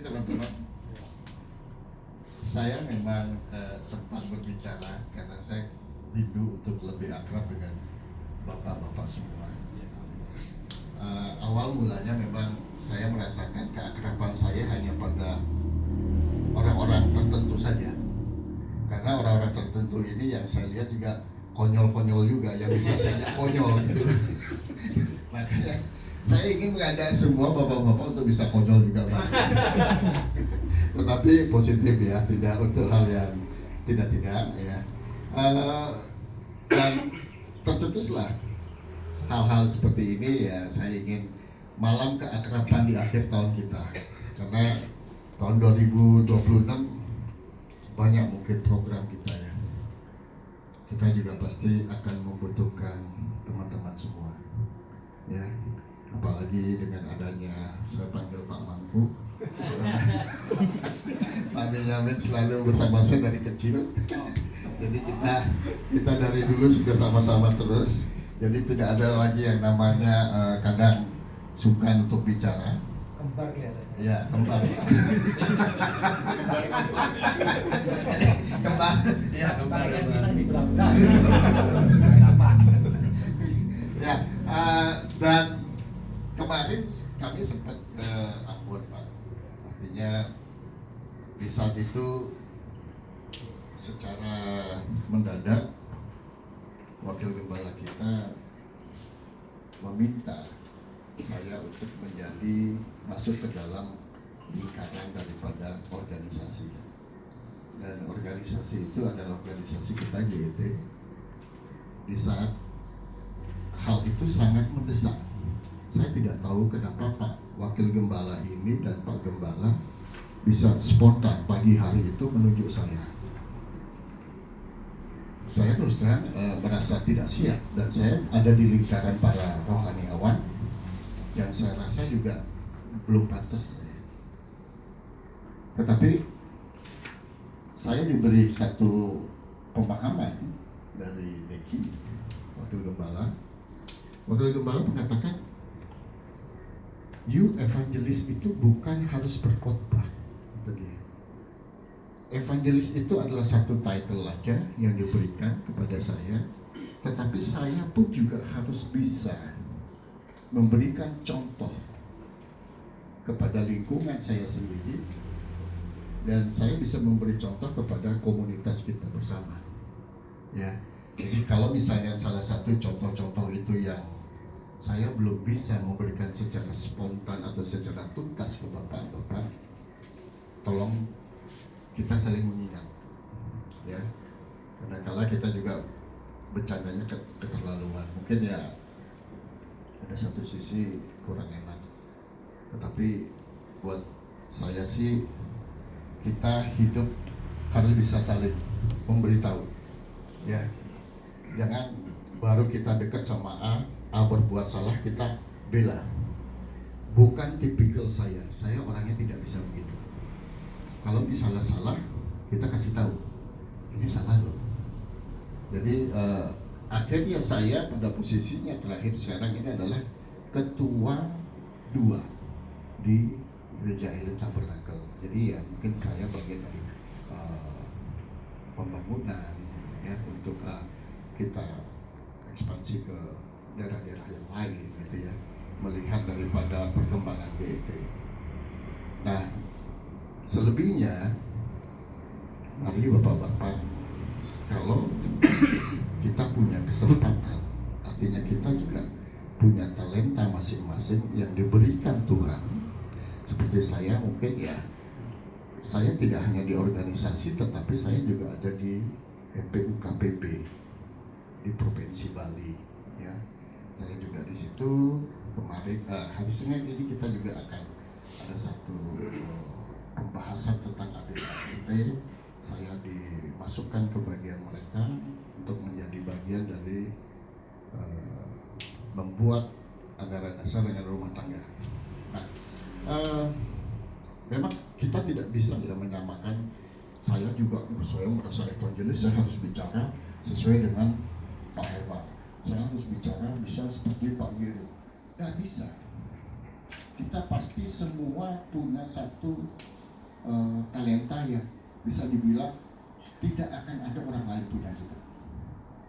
teman-teman, saya memang sempat berbicara karena saya rindu untuk lebih akrab dengan bapak-bapak semua. Awal mulanya memang saya merasakan keakraban saya hanya pada orang-orang tertentu saja. Karena orang-orang tertentu ini yang saya lihat juga konyol-konyol juga, yang bisa saya konyol gitu. Makanya saya ingin mengajak semua bapak-bapak untuk bisa konyol juga, Pak. Tetapi positif ya, tidak untuk hal yang tidak ya. Dan tercetuslah hal-hal seperti ini ya. Saya ingin malam keakraban di akhir tahun kita, karena tahun 2026 banyak mungkin program kita ya. Kita juga pasti akan membutuhkan teman-teman semua ya, apalagi dengan adanya saya panggil Pak Mangku. Pak Benyamin selalu bersama saya dari kecil, jadi kita dari dulu sudah sama-sama terus. Jadi tidak ada lagi yang namanya kadang sungkan untuk bicara. Kembar kelihatannya. Ya, kembar. Kembar. Ya, kembar. Di belakang. Ya, dan kemarin kami sempat ke Ambon, Pak. Artinya di saat itu secara mendadak wakil gembala kita meminta saya untuk menjadi masuk ke dalam lingkaran daripada organisasi. Dan organisasi itu adalah organisasi kita JET. Di saat hal itu sangat mendesak, saya tidak tahu kenapa Pak Wakil Gembala ini dan Pak Gembala bisa spontan pagi hari itu menunjuk saya. Saya terus terang merasa tidak siap, dan saya ada di lingkaran para rohaniawan yang saya rasa juga belum pantas. Tetapi saya diberi satu pemahaman dari Neki, Wakil Gembala. Wakil Gembala mengatakan, you evangelis itu bukan harus berkhotbah. Itu dia. Evangelis itu adalah satu title aja yang diberikan kepada saya, tetapi saya pun juga harus bisa memberikan contoh kepada lingkungan saya sendiri, dan saya bisa memberi contoh kepada komunitas kita bersama. Ya, jadi kalau misalnya salah satu contoh-contoh itu yang saya belum bisa memberikan secara spontan atau secara tuntas ke bapak-bapak, tolong kita saling mengingat, ya. Karena kala kita juga bercandanya keterlaluan, mungkin ya ada satu sisi kurang enak. Tetapi buat saya sih, kita hidup harus bisa saling memberitahu, ya. Jangan baru kita dekat sama A berbuat salah kita bela. Bukan tipikal saya orangnya tidak bisa begitu. Kalau misalnya salah, kita kasih tahu, ini salah loh. Jadi akhirnya saya pada posisinya terakhir sekarang ini adalah ketua 2 di Gereja Elim Tabernakel. Jadi ya mungkin saya bagian dari pembangunan ya, untuk kita ekspansi ke daerah-daerah yang lain gitu ya, melihat daripada perkembangan GET. Nah, selebihnya mari bapak-bapak, kalau kita punya kesempatan, artinya kita juga punya talenta masing-masing yang diberikan Tuhan. Seperti saya mungkin ya, saya tidak hanya di organisasi, tetapi saya juga ada di MPUKPB di Provinsi Bali ya. Saya juga di situ. Kemarin hari Senin ini kita juga akan ada satu pembahasan tentang ADART. Saya dimasukkan ke bagian mereka untuk menjadi bagian dari membuat anggaran dasar dengan rumah tangga. Nah, memang kita tidak bisa menyamakan. Saya juga, saya merasa evangelis, saya harus bicara sesuai dengan Pak Herman. Saya harus bicara bisa seperti Pak Giri. Nggak bisa. kita pasti semua punya satu talenta yang bisa dibilang tidak akan ada orang